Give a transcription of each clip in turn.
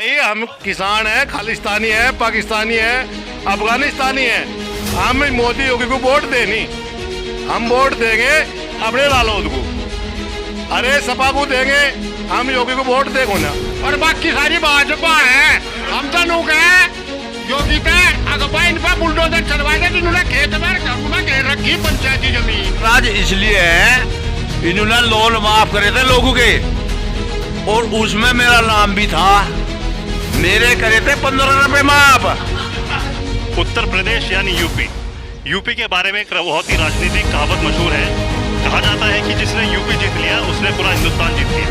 भाई हम किसान हैं, खालिस्तानी है, पाकिस्तानी है, अफगानिस्तानी है। हम मोदी योगी को वोट देनी, हम वोट देंगे अपने लालौद को। अरे सपा को देंगे, हम योगी को वोट देगो ना। और बाकी सारी भाजपा है, हम तो लोग है योगी का अगवा इन पर बुलडोजर चलवा दे, जिन्होंने खेत में घरों में घेर रखी पंचायती जमीन। राज इसलिए है इन्होंने लोन माफ करे थे लोगों के, और उसमें मेरा नाम भी था, मेरे करे थे 15 रुपए माफ। उत्तर प्रदेश यानी यूपी के बारे में एक बहुत ही राजनीतिक कहावत मशहूर है। कहा जाता है कि जिसने यूपी जीत लिया उसने पूरा हिंदुस्तान जीत लिया।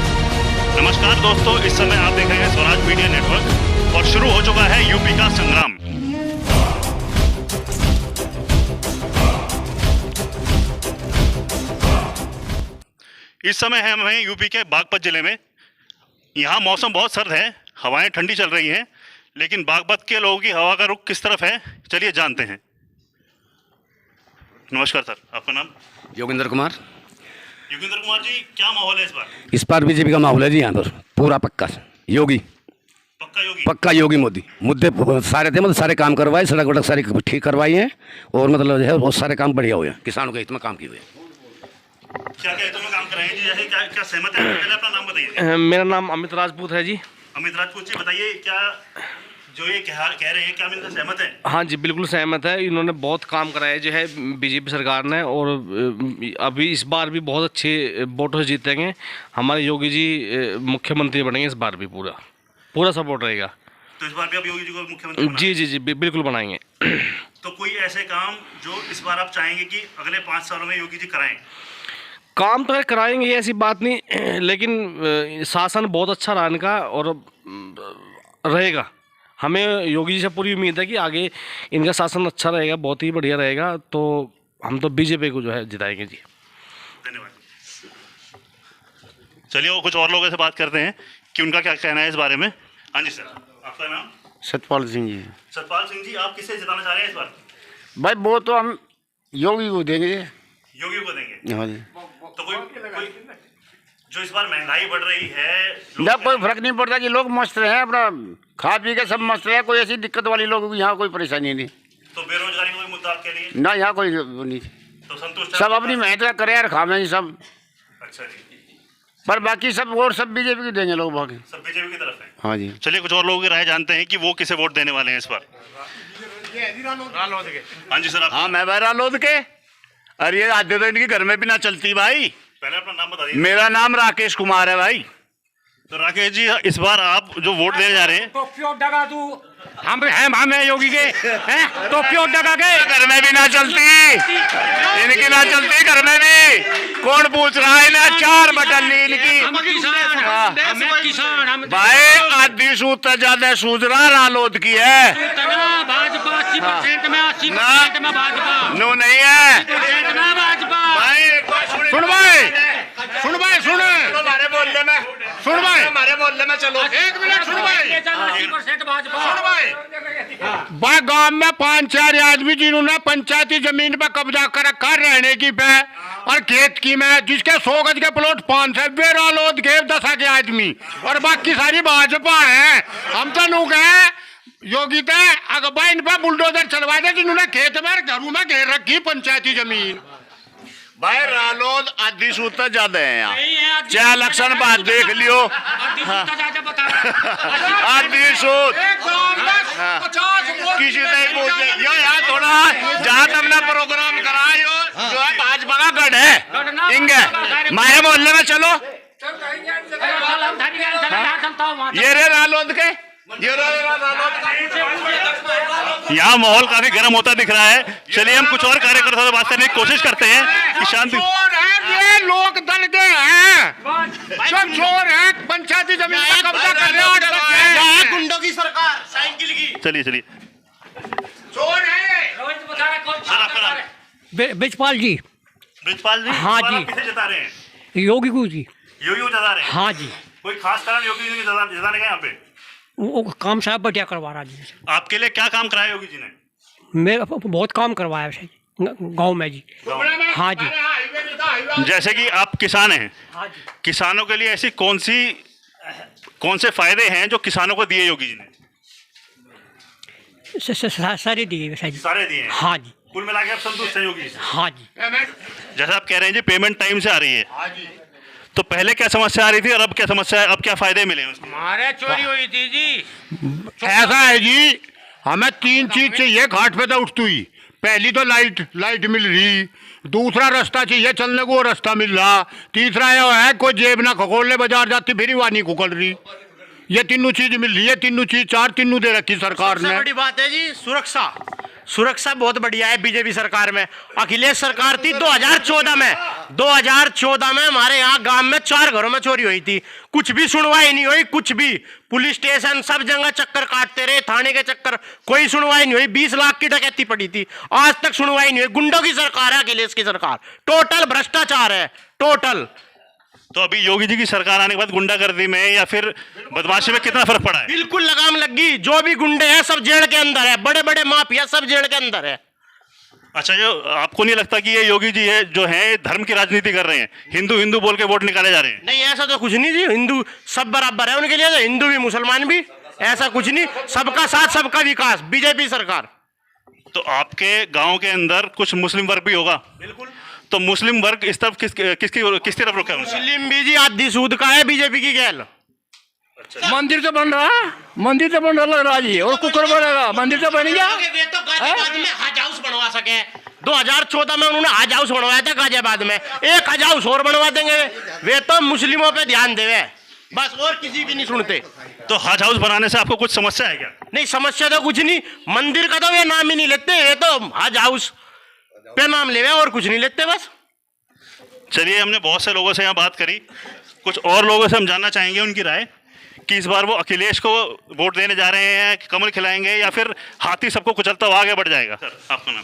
नमस्कार दोस्तों, इस समय आप देख रहे हैं स्वराज मीडिया नेटवर्क और शुरू हो चुका है यूपी का संग्राम। इस समय है हमें यूपी के बागपत जिले में। यहाँ मौसम बहुत सर्द है, हवाएं ठंडी चल रही हैं, लेकिन बागपत के लोगों की हवा का रुख किस तरफ है, चलिए जानते हैं। नमस्कार सर, आपका नाम? योगेंद्र कुमार। योगेंद्र कुमार जी, क्या माहौल है इस बार? इस बार बीजेपी का माहौल है जी, यहाँ पर पूरा पक्का योगी। पक्का योगी मोदी। मुद्दे सारे थे, मतलब सारे काम करवाए, सड़क वड़क सारी ठीक करवाई हैं, और मतलब है बहुत सारे काम बढ़िया हुए हैं, किसानों के हित में काम किए हुए। क्या हितों में काम कर रहे हैं जी? जैसे क्या सहमत है? पहले अपना नाम बताइए। मेरा नाम अमित राजपूत है जी। अमित राजपूत जी, बताइए क्या जो ये कह रहे हैं, क्या आप इनसे सहमत हैं? हाँ जी, बिल्कुल सहमत है। इन्होंने बहुत काम कराया जो है बीजेपी सरकार ने, और अभी इस बार भी बहुत अच्छे वोटों से जीतेंगे। हमारे योगी जी मुख्यमंत्री बनेंगे इस बार भी, पूरा सपोर्ट रहेगा। तो इस बार भी आप योगी जी को मुख्यमंत्री जी जी जी बिल्कुल बनाएंगे। तो कोई ऐसे काम जो इस बार आप चाहेंगे कि अगले 5 सालों में योगी जी कराएं? काम तो कराएंगे, ऐसी बात नहीं, लेकिन शासन बहुत अच्छा रहा इनका और रहेगा। हमें योगी जी से पूरी उम्मीद है कि आगे इनका शासन अच्छा रहेगा, बहुत ही बढ़िया रहेगा। तो हम तो बीजेपी को जो है जिताएंगे जी। धन्यवाद। चलिए वो कुछ और लोगों से बात करते हैं कि उनका क्या कहना है इस बारे में। हाँ जी सर, आपका नाम? सतपाल सिंह जी। सतपाल सिंह जी, आप किसे जिताना चाह रहे हैं इस बार? भाई वो तो हम योगी को देंगे। योगी को देंगे? हाँ जी। तो कोई जो इस बार महंगाई बढ़ रही है, ना कोई फर्क नहीं पड़ता कि लोग मस्त रहे हैं, अपना खा पी के सब मस्त रहे, कोई ऐसी दिक्कत वाली लोगों की यहाँ कोई परेशानी नहीं। तो बेरोजगारी कोई मुद्दा आपके लिए? ना यहाँ कोई नहीं, तो संतुष्ट सब अपनी मेहनत करे और खावे सब। अच्छा जी। पर बाकी सब और सब बीजेपी को देंगे लोग, बाकी सब बीजेपी की तरफ है। हाँ जी। चलिए कुछ और लोगों की राय जानते हैं कि वो किसे वोट देने वाले हैं इस बार। हाँ जी सर, आप? हाँ मैं भाई रालोद के। अरे ये आधे तो इनकी घर में भी ना चलती भाई। पहले अपना नाम बताइए। मेरा नाम राकेश कुमार है भाई। तो राकेश जी, इस बार आप जो वोट देने जा रहे हैं, तो क्यों डगा तू? हम है योगी के हैं, तो क्यों डगा के? घर में भी ना चलती, इनकी ना चलती घर में भी। कौन पूछ रहा है इन्हें? 4 बटन ली इनकी। भाई आधी सूद तो ज्यादा सूझ रहा रालोद की है। भाजपा 80% में 80% में भाजपा नो नहीं है भाई। सुन भाई, सुन भाई, सुन हमारे मोहल्ले में, सुन भाई हमारे मोहल्ले में चलो 1 मिनट। सुन भाई, 80% भाजपा। सुन भाई गांव में 5-4 आदमी जिन्होंने पंचायती जमीन पर कब्जा कर रखा रहने की पे और खेत की में, जिसके 100 गज के प्लॉट 500 वे रालोद के 10 के आदमी, और बाकी सारी भाजपा है। हम तो लोग है योगी थे अगवा इन पर बुलडोजर चलवा दे, जिन्होंने खेत में घरों में घेर रखी पंचायती जमीन। भाई रालोद आधी सूद तो ज्यादा है यहाँ, चाहे इलेक्शन बाद देख लियो। आधी सूद किसी नहीं पूछे यो यार, थोड़ा जहाँ तुमने प्रोग्राम करायो जो है भाजपा का गढ़ है इंगे माया मोहल्ले में चलो। ये रे रालोद के, यहाँ माहौल काफी गर्म होता दिख रहा है। चलिए हम कुछ और कार्यकर्ताओं से बात करने की कोशिश करते हैं कि शांति। ये लोक दल के हैं, सब चोर हैं, पंचायती जमीन पर कब्जा कर रहे हैं, गुंडों की सरकार, साइकिल की। चलिए चोर है। सर, आपका नाम? ब्रिजपाल जी। ब्रिजपाल जी, हाँ जी। किसे जिता रहे हैं? योगी को जी। योगी को जिता रहे हैं? हाँ जी। कोई खास कारण योगी जी को जिताने का यहाँ पे? वो काम साहब बढ़िया करवा रहा जी। आपके लिए क्या काम कराया योगी जी ने? मेरा बहुत काम करवाया है गाँव में जी। हाँ जी। जैसे कि आप किसान हैं, हाँ जी। किसानों के लिए ऐसी कौन सी कौन से फायदे हैं जो किसानों को दिए योगी जी ने? सारे दिए सर जी। सारे दिए हैं। हाँ जी। कुल मिला के आप संतुष्ट हैं योगी जी से? हाँ जी। जैसा आप कह रहे हैं जी पेमेंट टाइम से आ रही है, तो पहले क्या समस्या आ रही थी और अब क्या समस्या है, अब क्या फायदे मिले हैं उसके? हमारे चोरी हुई थी जी। ऐसा है जी, हमें 3 चीज चाहिए घाट पे तो उठती हुई। पहली तो लाइट मिल रही, दूसरा रास्ता चाहिए चलने को, वो रास्ता मिल रहा, तीसरा यह है कोई जेब ना खकोलने बाजार जाती फिर वानी खुकल रही। ये तीनों चीज मिल रही है, तीनों चीज 4 तीनों दे रखी सरकार सबसे ने। बड़ी बात है जी सुरक्षा बहुत बढ़िया है बीजेपी सरकार में। अखिलेश सरकार थी 2014 में, 2014 में हमारे यहाँ गांव में 4 घरों में चोरी हुई थी, कुछ भी सुनवाई नहीं हुई, कुछ भी। पुलिस स्टेशन सब जगह चक्कर काटते रहे, थाने के चक्कर, कोई सुनवाई नहीं हुई। 20 लाख की डकैती पड़ी थी, आज तक सुनवाई नहीं हुई। गुंडों की सरकार है अखिलेश की सरकार, टोटल भ्रष्टाचार है, टोटल। तो अभी योगी जी की सरकार आने के बाद गुंडागर्दी में या फिर बदमाशी में कितना फर्क पड़ा है? बिल्कुल लगाम लगी। जो भी गुंडे हैं सब जेल के अंदर है, बड़े बड़े माफिया सब जेल के अंदर है। अच्छा, जो आपको नहीं लगता कि ये योगी जी है जो है धर्म की राजनीति कर रहे हैं, हिंदू हिंदू बोल के वोट निकाले जा रहे हैं? नहीं, ऐसा तो कुछ नहीं जी, हिंदू सब बराबर है उनके लिए, तो हिंदू भी मुसलमान भी, ऐसा कुछ नहीं। सबका साथ सबका विकास, बीजेपी सरकार। तो आपके गांव के अंदर कुछ मुस्लिम वर्ग भी होगा? बिल्कुल। तो मुस्लिम वर्ग इस तरफ किस तरफ रुका है? मुस्लिम भी जी आधी सूद का है बीजेपी की गैल। मंदिर तो बन रहा, मंदिर तो बन रहा लग रहा जी, और कुकर बनेगा, मंदिर तो बन गया। वे तो गाजियाबाद में हज हाउस बनवा सके, 2014 में उन्होंने हज हाउस बनवाया था गाजियाबाद में, एक हज हाउस और बनवा देंगे। वे तो मुस्लिमों पे ध्यान देवे बस, और किसी की नहीं सुनते। तो हज हाउस बनाने से आपको कुछ समस्या है क्या? नहीं, समस्या तो कुछ नहीं, मंदिर का तो वे नाम ही नहीं लेते, ये तो हज हाउस पे नाम ले, और कुछ नहीं लेते बस। चलिए, हमने बहुत से लोगों से यहाँ बात करी, कुछ और लोगों से हम जानना चाहेंगे उनकी राय कि इस बार वो अखिलेश को वोट देने जा रहे हैं, कमल खिलाएंगे या फिर हाथी सबको कुचलता हुआ आगे बढ़ जाएगा? सर, आपका नाम?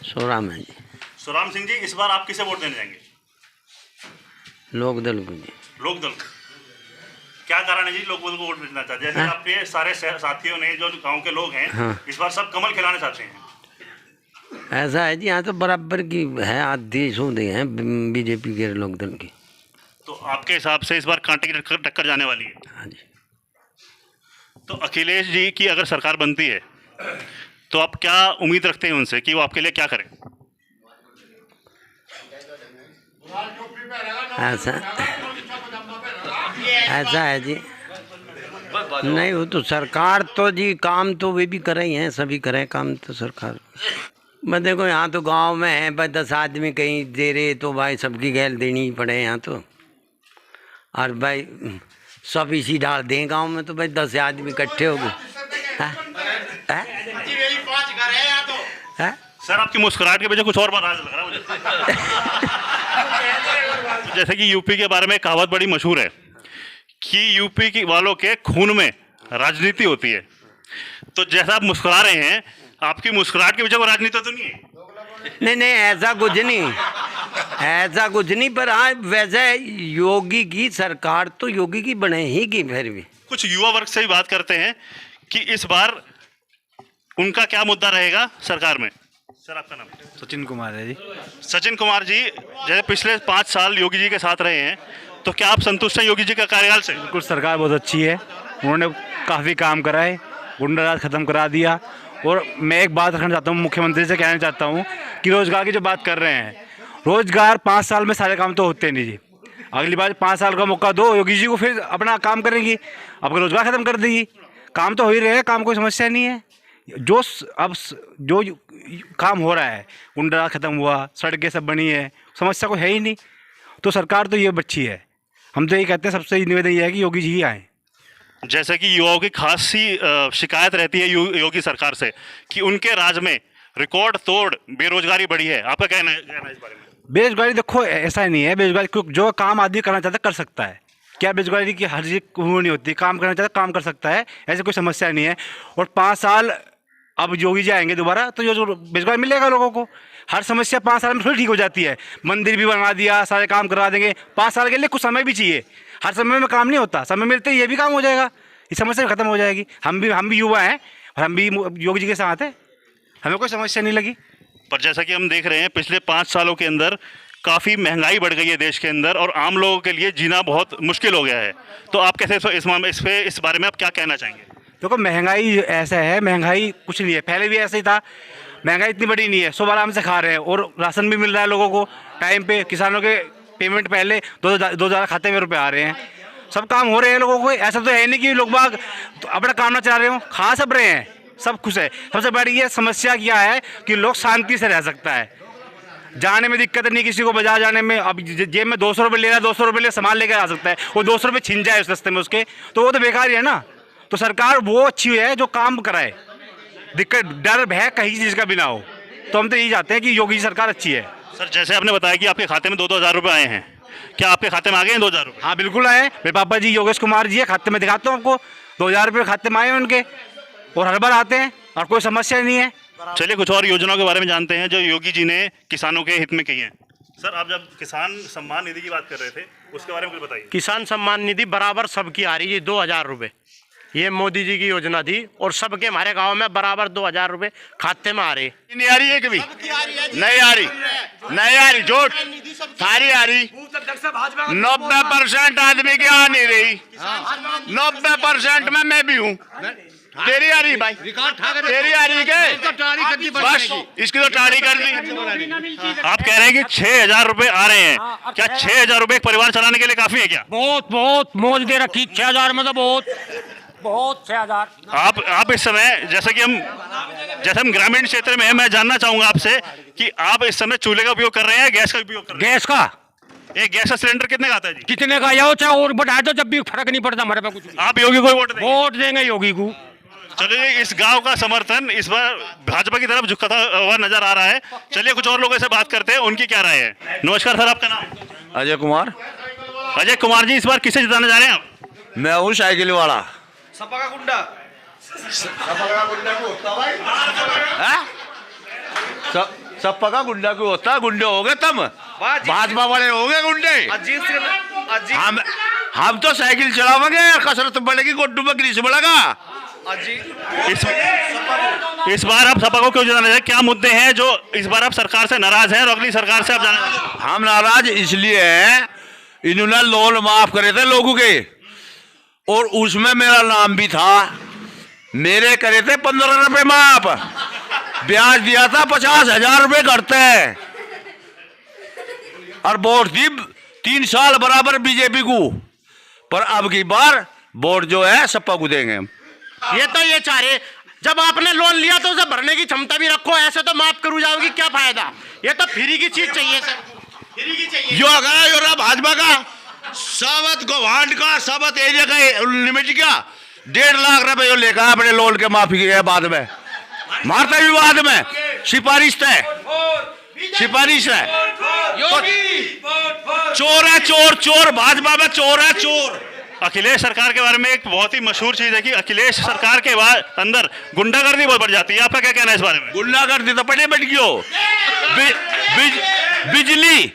सोराम है जी। सुराम सिंह जी, इस बार आप किसे वोट देने जाएंगे? लोकदल को जी। लोकदल। क्या कारण है जी लोकदल को वोट देना चाहते हैं? जैसे आपके सारे साथियों ने, जो गांव के लोग हैं, इस बार सब कमल खिलाना चाहते हैं। ऐसा है जी, यहाँ तो बराबर की है, आधी सूद हैं बीजेपी के लोकदल की। तो आपके हिसाब से इस बार कांटे की टक्कर जाने वाली है? हाँ जी। तो अखिलेश जी की अगर सरकार बनती है तो आप क्या उम्मीद रखते हैं उनसे कि वो आपके लिए क्या करें? ऐसा है जी, नहीं वो तो सरकार तो जी काम तो वे भी कर रही हैं, सभी करें काम तो सरकार। मैं देखो यहाँ तो गांव में है भाई 10 आदमी कहीं दे रहे तो भाई सबकी गैल देनी ही पड़े यहाँ तो, और भाई सब इसी डाल दें गांव में तो भाई 10 आदमी इकट्ठे हो गए। सर, आपकी मुस्कुराहट के पीछे कुछ और बात लग रहा है मुझे। जैसे कि यूपी के बारे में कहावत बड़ी मशहूर है कि यूपी की वालों के खून में राजनीति होती है, तो जैसा आप मुस्कुरा रहे हैं, आपकी मुस्कुराहट के पीछे कोई राजनीति तो नहीं है? नहीं ऐसा कुछ नहीं, ऐसा कुछ नहीं, पर हाँ वैसे योगी की सरकार तो योगी की बने ही की। फिर भी कुछ युवा वर्ग से भी बात करते हैं कि इस बार उनका क्या मुद्दा रहेगा सरकार में। सर, आपका नाम? सचिन कुमार है जी। सचिन कुमार जी, जैसे पिछले 5 साल योगी जी के साथ रहे हैं, तो क्या आप संतुष्ट हैं योगी जी का कार्यकाल से? बिल्कुल, सरकार बहुत अच्छी है, उन्होंने काफ़ी काम करा है, गुंडाराज खत्म करा दिया। और मैं एक बात रखना चाहता हूँ, मुख्यमंत्री से कहना चाहता हूँ कि रोज़गार की जो बात कर रहे हैं, रोज़गार 5 साल में सारे काम तो होते नहीं जी। अगली बार 5 साल का मौका दो योगी जी को, फिर अपना काम करेंगी, आपका रोज़गार ख़त्म कर देगी। काम तो हो ही रहे हैं, काम कोई समस्या नहीं है। जो काम हो रहा है, गुंडाराज खत्म हुआ, सड़कें सब बनी है, समस्या कोई है ही नहीं। तो सरकार तो ये अच्छी है, हम तो ये कहते हैं, सबसे निवेदन ये है कि योगी जी ही आएँ। जैसे कि युवाओं की खासी शिकायत रहती है योगी सरकार से कि उनके राज में रिकॉर्ड तोड़ बेरोजगारी बढ़ी है, आपका कहना है इस बारे में? बेरोजगारी देखो ऐसा ही नहीं है, बेरोजगारी जो काम आदमी करना चाहता है कर सकता है। क्या बेरोजगारी की हर चीज़ वो नहीं होती, काम करना चाहता है काम कर सकता है, ऐसी कोई समस्या नहीं है। और 5 साल अब योगी जी आएंगे दोबारा तो जो बेरोजगार मिलेगा लोगों को। हर समस्या 5 साल में थोड़ी ठीक हो जाती है। मंदिर भी बनवा दिया, सारे काम करवा देंगे, 5 साल के लिए कुछ समय भी चाहिए, हर समय में काम नहीं होता, समय मिलते ही ये भी काम हो जाएगा, ये समस्या भी खत्म हो जाएगी। हम भी युवा हैं और हम भी योगी जी के साथ हैं, हमें कोई समस्या नहीं लगी। पर जैसा कि हम देख रहे हैं, पिछले 5 सालों के अंदर काफ़ी महंगाई बढ़ गई है देश के अंदर और आम लोगों के लिए जीना बहुत मुश्किल हो गया है, तो आप कैसे इस बारे में आप क्या कहना चाहेंगे? देखो महंगाई ऐसा है, महंगाई कुछ नहीं है, पहले भी ऐसा ही था। महंगाई इतनी बड़ी नहीं है, सब आराम से खा रहे हैं और राशन भी मिल रहा है लोगों को टाइम पे। किसानों के पेमेंट पहले 2,000 खाते में रुपए आ रहे हैं, सब काम हो रहे हैं लोगों को। ऐसा तो है नहीं कि लोग बाग तो अपना काम ना चला रहे हो, खा सब रहे हैं, सब खुश है। सबसे बड़ी ये समस्या क्या है कि लोग शांति से रह सकता है, जाने में दिक्कत नहीं किसी को बाजार जाने में। अब जेब में 200 रुपये ले रहा है, 200 रुपये ले सामान लेकर आ सकता है, वो 200 रुपये छिन जाए उस रास्ते में उसके, तो वो तो बेकार ही है ना। तो सरकार वो अच्छी है जो काम कराए, दिक्कत डर भय कहीं चीज़ का भी ना हो। तो हम तो यही चाहते हैं कि योगी सरकार अच्छी है। सर जैसे आपने बताया कि आपके खाते में 2-2 हज़ार रुपये आए हैं, क्या आपके खाते में आ गए हैं 2,000 रुपये? हाँ बिल्कुल आए, मेरे पापा जी योगेश कुमार जी है, खाते में दिखाता हूँ आपको, 2,000 रुपये खाते में आए हैं उनके, और हर बार आते हैं और कोई समस्या नहीं है। चलिए कुछ और योजनाओं के बारे में जानते हैं जो योगी जी ने किसानों के हित में की हैं। सर आप जब किसान सम्मान निधि की बात कर रहे थे उसके बारे में कुछ बताइए। किसान सम्मान निधि बराबर सबकी आ रही है 2,000 रुपये, ये मोदी जी की योजना थी और सबके हमारे गांव में बराबर 2,000 रुपये खाते में आ रहे। नहीं आ रही है कभी, नहीं आ रही झूठ, सारी आ रही। 90% आदमी की आ नहीं रही, 90% में मैं भी हूँ। तेरी आ रही भाई, तेरी आ रही के बस इसकी तो टाड़ी कर दी। आप कह रहे हैं कि 6,000 रुपये आ रहे हैं, क्या 6,000 रुपये एक परिवार चलाने के लिए काफी है क्या? बहुत बहुत मौज दे रखी, 6,000 में तो बहुत 6,000। आप इस समय जैसे हम ग्रामीण क्षेत्र में हैं, मैं जानना चाहूंगा आपसे कि आप इस समय चूल्हे का उपयोग कर रहे हैं, गैस का उपयोग कर रहे हैं? गैस का एक गैस का सिलेंडर कितने का आता है जी? कितने का या चाहे और बढ़ा दो, जब भी फर्क नहीं पड़ता हमारे पे कुछ। आप योगी को वोट देंगे योगी को। चलिए इस गांव का समर्थन इस बार भाजपा की तरफ झुकता हुआ नजर आ रहा है। चलिए कुछ और लोगों से बात करते हैं, उनकी क्या राय है। नमस्कार सर, आपका नाम? अजय कुमार। अजय कुमार जी, इस बार किसे जिताने जा रहे हैं आप? मैं हूँ साइकिल वाला। सपा का गुंडा। सपा का गुंडा क्यों होता है? गुंडे हो गए तुम, भाजपा वाले हो गए गुंडे। हम तो साइकिल चलावेंगे, कसरत बढ़ेगी, गोड्डू में ग्रीस बढ़ेगा। इस बार आप सपा को क्यों जिताने जा रहे हैं? क्या मुद्दे हैं जो इस बार आप सरकार से नाराज हैं और अगली सरकार से आप जाना? हम नाराज इसलिए हैं, इन्होंने लोन माफ करे थे लोगों के और उसमें मेरा नाम भी था। मेरे करे थे 15 रुपए माफ, ब्याज दिया था 50,000 रुपए करते, और वोट दी 3 साल बराबर बीजेपी को। पर अब की बार वोट जो है सपा को देंगे हम। ये तो ये चाह रहे, जब आपने लोन लिया तो उसे भरने की क्षमता भी रखो, ऐसे तो माफ करू जाओगी, क्या फायदा? ये तो फ्री की चीज चाहिए सर, फ्री की चाहिए। जो अगर यो रहा भाजपा का सावत गवांड का सावत एरिया का लिमिट क्या 1.5 लाख रुपए लेकर अपने लोन के माफी की है, बाद में मारता भी बाद में सिफारिश है, सिफारिश है। चोर है चोर, चोर भाजपा में चोर है चोर। अखिलेश सरकार के बारे में एक बहुत ही मशहूर चीज है कि अखिलेश सरकार के बाद अंदर गुंडागर्दी बहुत बढ़ जाती है, आपका क्या कहना है इस बारे में? गुंडागर्दी तो पटे बैठ गयो, बिजली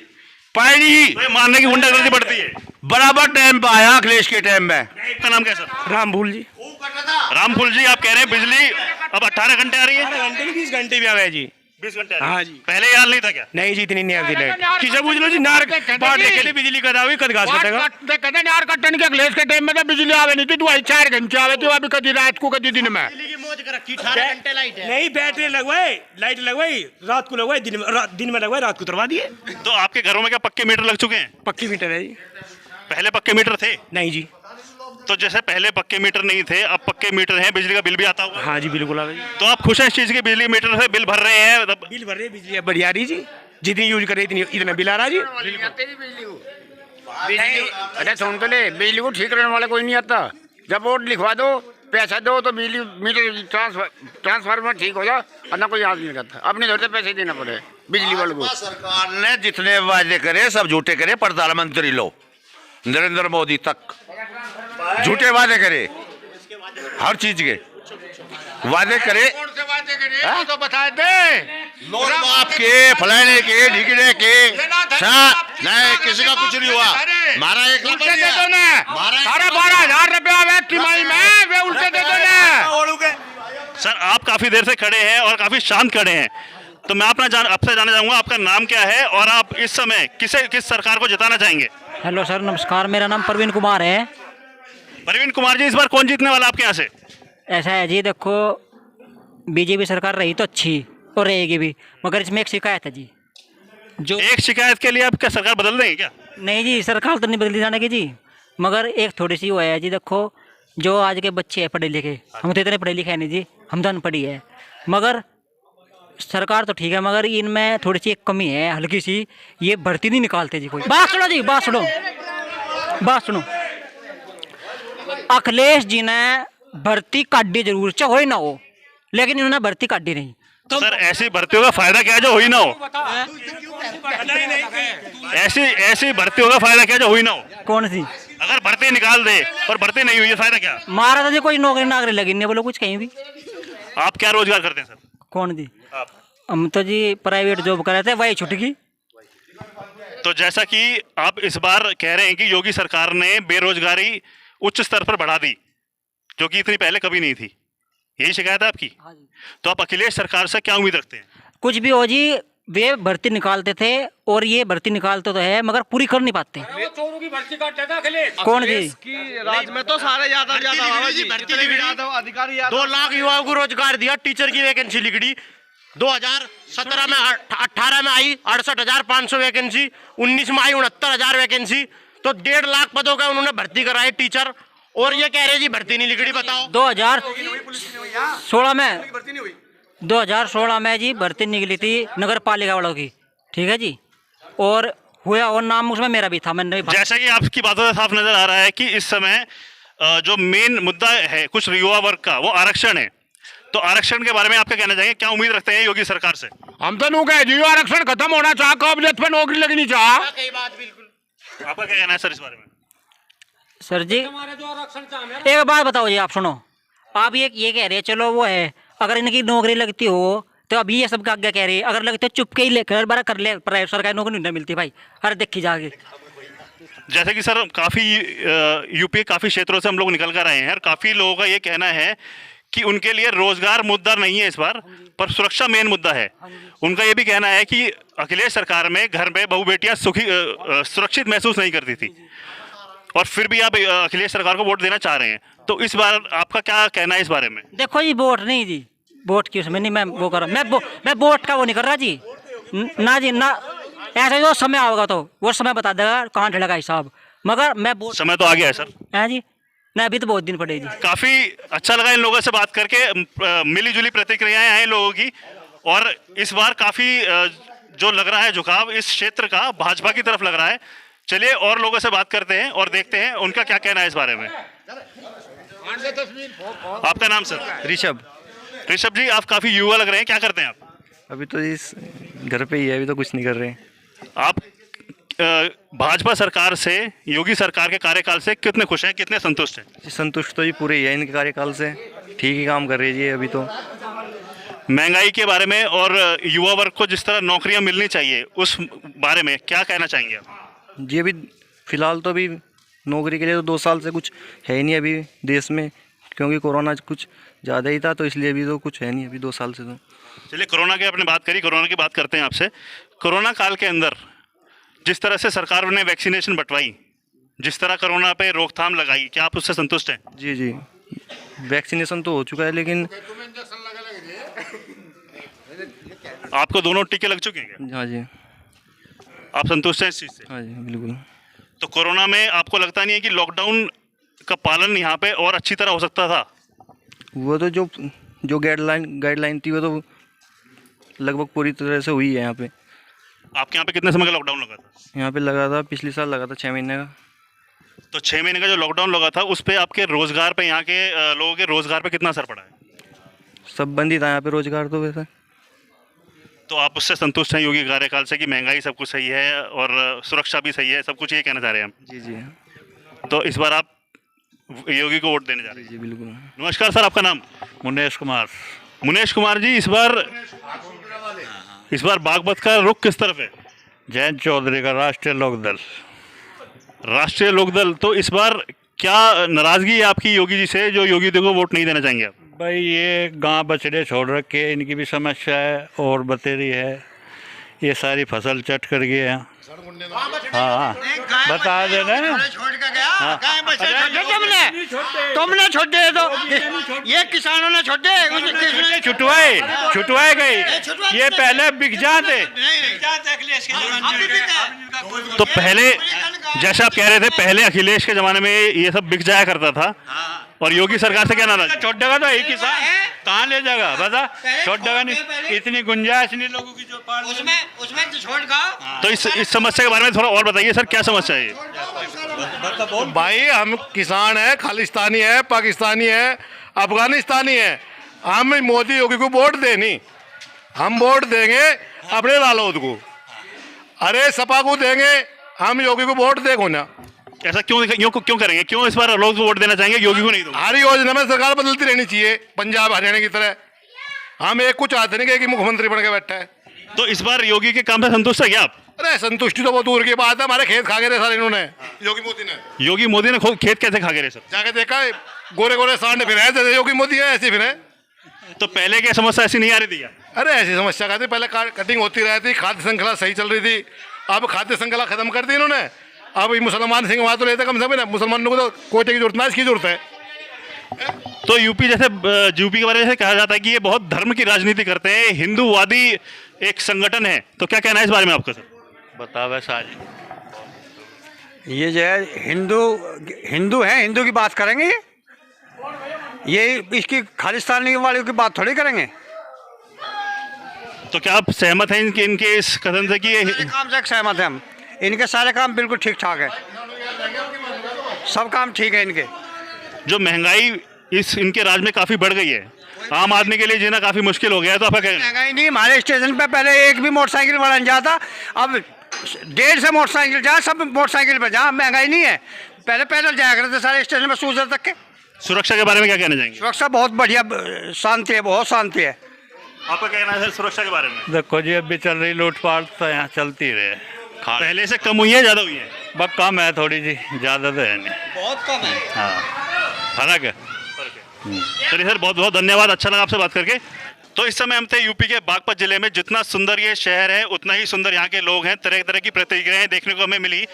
पानी तो मानने की गुंडागर्दी बढ़ती है। बराबर टाइम पे आया अखिलेश के टाइम में। आपका नाम क्या सर? रामफूल जी। रामफूल जी, आप कह रहे हैं बिजली अब 18 घंटे आ रही है? 18 घंटे 20 घंटे भी आ गए जी। 20 घंटे? हाँ जी। पहले ये हाल नहीं था क्या? नहीं जी, इतनी नहीं आती लाइट। किसे पूछ लो जी, नार बात देखे थे बिजली का दावी कद घास कटेगा। कहते नार कटन के अखिलेश के टाइम में तो बिजली आवे नहीं थी, तो 4 घंटे आवे थी, अभी कभी रात को कभी दिन में। बिजली की मौज कर रखी, 18 घंटे लाइट है। नहीं, बैटरी लगवाए, लाइट लगवाई, रात को लगवाई, दिन में लगवाई, रात को उतरवा दिए। तो आपके घरों में क्या पक्के मीटर लग चुके हैं? पक्की मीटर है जी। पहले पक्के मीटर थे? नहीं जी। तो जैसे पहले पक्के मीटर नहीं थे, अब पक्के मीटर हैं, बिजली का बिल भी आता होगा? हाँ जी बिल्कुल आ गई। तो आप खुश हैं इस चीज की, बिजली मीटर से बिल भर रहे हैं? बिल भर रहे, बिजली बढ़िया रही जी, जितनी यूज करे इतना बिल आ रहा जी। अरे सुन तो ले, बिजली को ठीक करने वाला कोई नहीं आता। जब वोट लिखवा दो, पैसा दो तो बिजली मीटर ट्रांसफार्मर ठीक हो जाए, और ना कोई याद नहीं करता। अपने घर से पैसे देना पड़े बिजली वाले को। सरकार ने जितने वादे करे सब झूठे करे। प्रधानमंत्री लो नरेंद्र मोदी तक झूठे वादे करे, हर चीज के वादे करे। तो बता दे, लोन माफ के, फलाने के, ढिकने के, नहीं किसी का कुछ नहीं हुआ। मारा 1 लाख उल्टे दे दो ना, 12,000 रुपया आवे तिमाही में, वे उल्टे दे दो ना। सर आप काफी देर से खड़े हैं और काफी शांत खड़े हैं, तो मैं आपसे जानना चाहूंगा आपका नाम क्या है और आप इस समय किस सरकार को जिताना चाहेंगे? हेलो सर, नमस्कार। मेरा नाम प्रवीण कुमार है। प्रवीण कुमार जी, इस बार कौन जीतने वाला आपके यहाँ से? ऐसा है जी, देखो बीजेपी सरकार रही तो अच्छी और रहेगी भी, मगर इसमें एक शिकायत है जी। जो एक शिकायत के लिए आप क्या सरकार बदल देंगे क्या? नहीं जी, सरकार तो नहीं बदली जाने की जी, मगर एक थोड़ी सी वो है जी। देखो जो आज के बच्चे हैं पढ़े लिखे, हम तो इतने पढ़े लिखे हैं नहीं जी, हम तो अनपढ़ी है, मगर सरकार तो ठीक है, मगर इनमें थोड़ी सी एक कमी है हल्की सी, ये भर्ती नहीं निकालते जी। कोई बात सुनो जी, बात सुनो। अखिलेश जी ने भर्ती काटी जरूर, चाहे हो ना हो, लेकिन इन्होंने भर्ती काटी नहीं। तो सर ऐसी भर्तियों का फायदा क्या है जो हुई ना हो? ऐसी भर्तियों का फायदा क्या जो हुई ना हो? कौन सी? अगर भर्ती निकाल दे और भर्ती नहीं हुई है, फायदा क्या? मारा था जी, कोई नौकरी लगी नहीं, बोलो कुछ कहीं भी। आप क्या रोजगार करते हैं सर? कौन जी? आप? हम तो जी प्राइवेट जॉब कर रहे थे, वही छूट गई। तो जैसा कि आप इस बार कह रहे हैं कि योगी सरकार ने बेरोजगारी उच्च स्तर पर बढ़ा दी, जो कि इतनी पहले कभी नहीं थी, यही शिकायत है आपकी? तो आप अखिलेश सरकार से क्या उम्मीद रखते हैं? कुछ भी हो जी, वे भर्ती निकालते थे और ये भर्ती निकालते तो है, मगर पूरी कर नहीं पाते। कौन जी? राज में तो सारे ज्यादा अधिकारी 2 लाख युवाओं को रोजगार दिया, टीचर की वैकेंसी लिखी 2017 में 18 में आई 68,500 वैकेंसी, 19 में आई 69,000 वैकेंसी, तो 1.5 लाख पदों का उन्होंने भर्ती कराई टीचर, और ये कह रहे जी भर्ती नहीं लिखी। बताओ 2016 में जी भर्ती निकली थी नगर पालिका वालों की, ठीक है जी, और हुआ और नाम उसमें मेरा भी था। मैंने जैसा कि आपकी बातों से साफ नजर आ रहा है कि इस समय जो मेन मुद्दा है कुछ युवा वर्ग का, वो आरक्षण है। तो आरक्षण के बारे में आपका कहना चाहिए, क्या उम्मीद रखते हैं योगी सरकार से? हम तो नू कहे जी आरक्षण खत्म होना चाह, काबिलियत पे नौकरी लगनी चाह। आपका क्या कहना है सर इस बारे में? सर जी एक बात बताओ जी, आप सुनो, आप ये कह रहे हैं, चलो वो है, अगर इनकी नौकरी लगती हो तो अभी ये सब आज्ञा कह रही है, अगर लगते हो चुपके ही लेकर बार कर ले, प्राइवेट सरकारी नौकरी नहीं मिलती भाई, हर देखी जाके। जैसे कि सर काफ़ी यूपी काफ़ी क्षेत्रों से हम लोग निकल कर आए हैं और काफ़ी लोगों का ये कहना है कि उनके लिए रोजगार मुद्दा नहीं है इस बार, पर सुरक्षा मेन मुद्दा है। उनका ये भी कहना है कि अखिलेश सरकार में घर में बहू बेटियां सुरक्षित महसूस नहीं करती थी, और फिर भी आप अखिलेश सरकार को वोट देना चाह रहे हैं। तो इस बार आपका क्या कहना है इस बारे में? देखो जी, वोट नहीं जी, वोट की उसमें नहीं मैं वो कर रहा, मैं वोट का वो नहीं कर रहा जी, ना जी ना, ऐसा जो समय आओगा तो वो समय बता देगा कहाँ ढलेगा हिसाब, मगर मैं समय तो आ गया है सर। है जी, नहीं अभी तो बहुत दिन पड़े जी। काफ़ी अच्छा लगा इन लोगों से बात करके, मिली जुली प्रतिक्रियाएं हैं लोगों की, और इस बार काफ़ी जो लग रहा है झुकाव इस क्षेत्र का भाजपा की तरफ लग रहा है। चलिए और लोगों से बात करते हैं और देखते हैं उनका क्या कहना है इस बारे में। आपका नाम सर? ऋषभ। ऋषभ जी, आप काफ़ी युवा लग रहे हैं, क्या करते हैं आप? अभी तो इस घर पे ही है, अभी तो कुछ नहीं कर रहे हैं। आप भाजपा सरकार से, योगी सरकार के कार्यकाल से कितने खुश हैं, कितने संतुष्ट हैं? संतुष्ट तो जी पूरे ही है इनके कार्यकाल से, ठीक ही काम कर रही है जी अभी तो। महंगाई के बारे में और युवा वर्ग को जिस तरह नौकरियां मिलनी चाहिए उस बारे में क्या कहना चाहेंगे आप? जी अभी फिलहाल तो अभी नौकरी के लिए तो 2 साल से कुछ है ही नहीं अभी देश में, क्योंकि कोरोना कुछ ज़्यादा ही था, तो इसलिए अभी तो कुछ है नहीं अभी 2 साल से। तो चलिए कोरोना की आपने बात करी, कोरोना की बात करते हैं आपसे। कोरोना काल के अंदर जिस तरह से सरकार ने वैक्सीनेशन बंटवाई, जिस तरह कोरोना पे रोकथाम लगाई, क्या आप उससे संतुष्ट हैं? जी जी, वैक्सीनेशन तो हो चुका है, लेकिन आपको दोनों टीके लग चुके हैं? हाँ जी। आप संतुष्ट हैं इस चीज़ से? हाँ जी बिल्कुल। तो कोरोना में आपको लगता नहीं है कि लॉकडाउन का पालन यहाँ पे और अच्छी तरह हो सकता था? वो तो जो गाइडलाइन थी वो तो लगभग पूरी तरह से हुई है यहाँ पे। आपके यहाँ पे कितने समय का लॉकडाउन लगा था? यहाँ पे लगा था, पिछले साल लगा था 6 महीने का। तो 6 महीने का जो लॉकडाउन लगा था उस पर आपके रोजगार पे, यहाँ के लोगों के रोजगार पे कितना असर पड़ा है? सब बंद ही था यहाँ पे रोजगार तो वैसे। तो आप उससे संतुष्ट हैं योगी कार्यकाल से कि महंगाई सब कुछ सही है और सुरक्षा भी सही है, सब कुछ ये कहना चाह रहे हैं हम? जी जी। तो इस बार आप योगी को वोट देने जा रहे हैं? जी बिल्कुल। नमस्कार सर, आपका नाम? मुनेश कुमार। मुनेश कुमार जी, इस बार बागपत का रुख किस तरफ है? जयंत चौधरी का राष्ट्रीय लोकदल। राष्ट्रीय लोकदल। तो इस बार क्या नाराजगी है आपकी योगी जी से, जो योगी जी को वोट नहीं देना चाहेंगे आप? भाई ये गांव बछड़े छोड़ रखे, इनकी भी समस्या है और बतेरी है, ये सारी फसल चट कर गए हैं। हाँ बता देना। हाँ। तुमने छोड़े तो ये किसानों ने छोड़े, छुटवाए गए, ये पहले बिक जाते। तो पहले जैसे आप कह रहे थे, पहले अखिलेश के जमाने में ये सब बिक जाया करता था, और योगी सरकार से क्या नाराज? छोड़ेगा तो एक किसान कहाँ ले जाएगा बता, छोड़ेगा नहीं, इतनी गुंजाइश नहीं लोगों की जो उसमें छोड़ का। तो इस समस्या के बारे में थोड़ा और बताइए सर, क्या समस्या है ये? भाई हम किसान है, खालिस्तानी है, पाकिस्तानी है, अफगानिस्तानी है, हम मोदी योगी को वोट देनी, हम वोट देंगे अपने लालौद को, अरे सपा को देंगे, हम योगी को वोट देगो ना। ऐसा क्यों करेंगे? क्यों इस बार लोग वोट देना चाहेंगे, योगी को नहीं? हर योजना में सरकार बदलती रहनी चाहिए, पंजाब हरियाणा की तरह। हम एक कुछ आते नहीं कि मुख्यमंत्री बन के बैठा है। तो इस बार योगी के काम से संतुष्ट है क्या आप? अरे संतुष्टि तो बहुत दूर की बात है, हमारे खेत खा गए थे सारे इन्होंने, योगी मोदी ने खेत कैसे खा गए सर? जाके देखा गोरे गोरे सांड फिर है, योगी मोदी है ऐसे फिर है। तो पहले क्या समस्या ऐसी नहीं आ रही थी? अरे ऐसी समस्या का थी, पहले कटिंग होती रहती, खाद्य श्रृंखला सही चल रही थी, अब खाद्य श्रृंखला खत्म कर दी इन्होंने। अब मुसलमान सिंह वहाँ तो लेते कम से कम ना, मुसलमानों को तो कोटे की जरूरत ना, इसकी जरूरत है। तो यूपी के बारे में कहा जाता है कि ये बहुत धर्म की राजनीति करते हैं, हिंदूवादी एक संगठन है, तो क्या कहना है इस बारे में आपका सर? बताओ वैसा। ये जो है हिंदू है, हिंदू की बात करेंगे ये इसकी खालिस्तानी वालों की बात थोड़ी करेंगे। तो क्या आप सहमत हैं इनके इस कथन से कि सारे काम से सहमत हैं हम, इनके सारे काम बिल्कुल ठीक ठाक है, सब काम ठीक है इनके। जो महंगाई इनके राज में काफ़ी बढ़ गई है, आम आदमी के लिए जीना काफ़ी मुश्किल हो गया है, तो आपका कहना? महंगाई नहीं, हमारे स्टेशन पे पहले एक भी मोटरसाइकिल वाला नहीं जाता, अब 150 मोटरसाइकिल जा, सब मोटरसाइकिल पर जा, महंगाई नहीं है। पहले पैदल जाया करते सारे स्टेशन पर सूचना तक के। सुरक्षा के बारे में क्या कहना चाहेंगे? सुरक्षा बहुत बढ़िया, शांति है, बहुत शांति है। आपका कहना है सर सुरक्षा के बारे में? देखो जी अभी चल रही लूटपाट तो यहाँ चलती रहे, पहले से कम हुई है, ज़्यादा हुई है? बस कम है थोड़ी जी, ज़्यादा तो है नहीं, बहुत कम है। हाँ फर्क है। चलिए सर, बहुत बहुत धन्यवाद, अच्छा लगा आपसे बात करके। तो इस समय हम थे यूपी के बागपत जिले में। जितना सुंदर ये शहर है उतना ही सुंदर यहाँ के लोग हैं। तरह तरह की प्रतिक्रियाएं देखने को हमें मिली।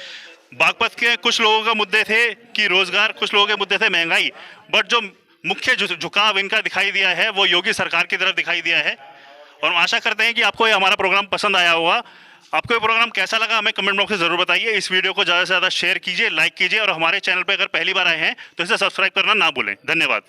बागपत के कुछ लोगों का मुद्दे थे कि रोजगार, कुछ लोगों के मुद्दे थे महंगाई, बट जो मुख्य झुकाव इनका दिखाई दिया है वो योगी सरकार की तरफ दिखाई दिया है। और हम आशा करते हैं कि आपको ये हमारा प्रोग्राम पसंद आया होगा। आपको ये प्रोग्राम कैसा लगा हमें कमेंट बॉक्स में ज़रूर बताइए। इस वीडियो को ज़्यादा से ज़्यादा शेयर कीजिए, लाइक कीजिए, और हमारे चैनल पर अगर पहली बार आए हैं तो इसे सब्सक्राइब करना ना भूलें। धन्यवाद।